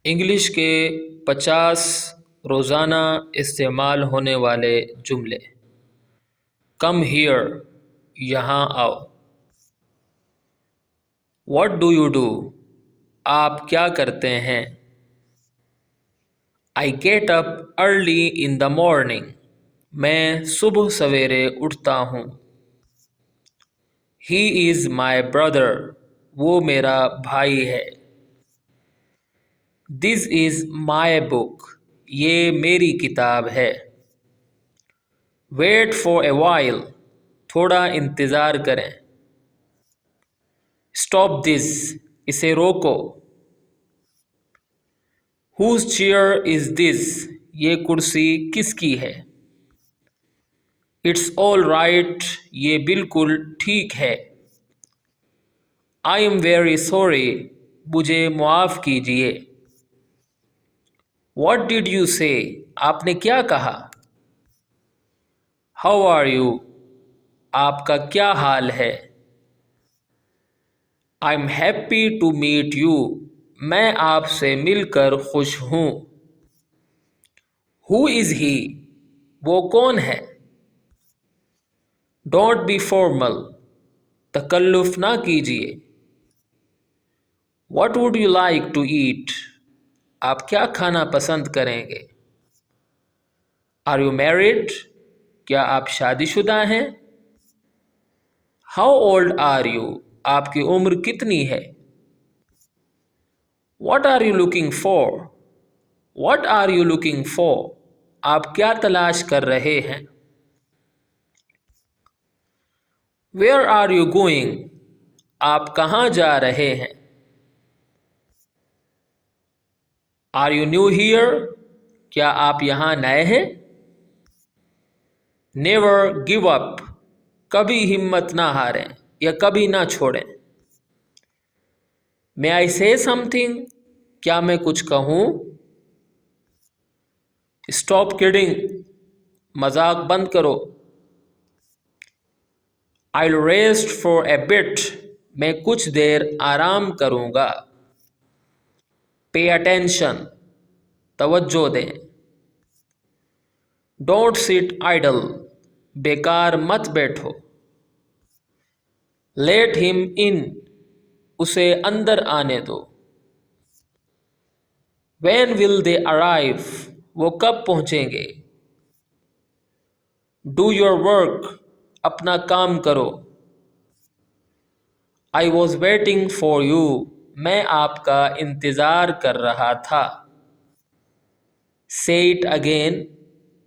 English के 50 रोज़ाना इस्तेमाल होने वाले जुमले। कम हियर, यहाँ आओ। व्हाट डू यू डू, आप क्या करते हैं। I get up early in the morning, मैं सुबह सवेरे उठता हूँ। ही इज़ माई ब्रदर, वो मेरा भाई है। दिस इज़ माई बुक, ये मेरी किताब है। वेट फॉर ए वाइल, थोड़ा इंतज़ार करें। स्टॉप दिस, इसे रोको। हुज चेयर इज़ दिस, ये कुर्सी किसकी है। इट्स ऑल राइट, ये बिल्कुल ठीक है। आई एम वेरी सॉरी, मुझे मुआफ़ कीजिए। What did you say, आपने क्या कहा। How are you, आपका क्या हाल है। I'm happy to meet you, मैं आपसे मिलकर खुश हूँ। Who is he, वो कौन है। Don't be formal, तकल्लुफ़ ना कीजिए। What would you like to eat, आप क्या खाना पसंद करेंगे। Are you married, क्या आप शादीशुदा हैं। How old are you, आपकी उम्र कितनी है। What are you looking for, What are you looking for, आप क्या तलाश कर रहे हैं। Where are you going, आप कहाँ जा रहे हैं। Are you new here, क्या आप यहाँ नए हैं। Never give up, कभी हिम्मत ना हारें या कभी ना छोड़ें। May I say something, क्या मैं कुछ कहूँ। Stop kidding, मजाक बंद करो। I'll rest for a bit, मैं कुछ देर आराम करूँगा। Pay attention, तवज्जो दें। Don't sit idle, बेकार मत बैठो। Let him in, उसे अंदर आने दो। When will they arrive, वो कब पहुँचेंगे। Do your work, अपना काम करो। I was waiting for you, मैं आपका इंतज़ार कर रहा था। Say it again,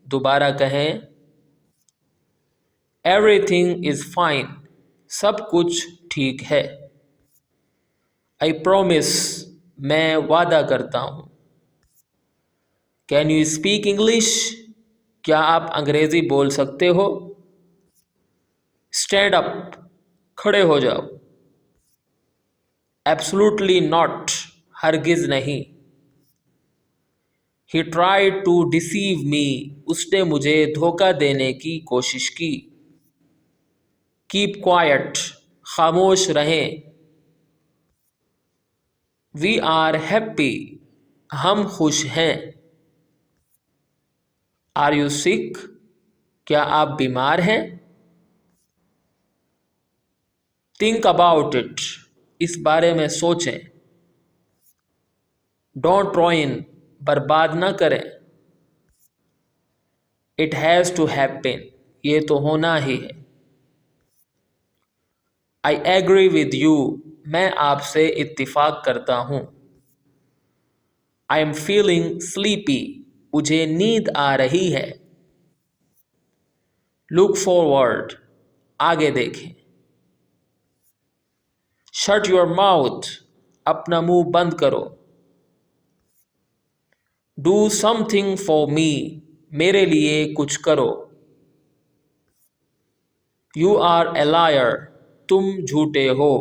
दोबारा कहें। Everything is fine, सब कुछ ठीक है। I promise, मैं वादा करता हूँ। Can you speak English, क्या आप अंग्रेज़ी बोल सकते हो। Stand up, खड़े हो जाओ। Absolutely not, हरगिज़ नहीं। He tried to deceive me, उसने मुझे धोखा देने की कोशिश की। Keep quiet, खामोश रहें। We are happy, हम खुश हैं। Are you sick, क्या आप बीमार हैं। Think about it, इस बारे में सोचें। Don't ruin, बर्बाद ना करें। It has to happen, ये तो होना ही है। I agree with you, मैं आपसे इत्तिफाक करता हूँ। I am feeling sleepy, मुझे नींद आ रही है। Look forward, आगे देखें। Shut your mouth, अपना मुंह बंद करो। Do something for me, मेरे लिए कुछ करो। You are a liar, तुम झूठे हो।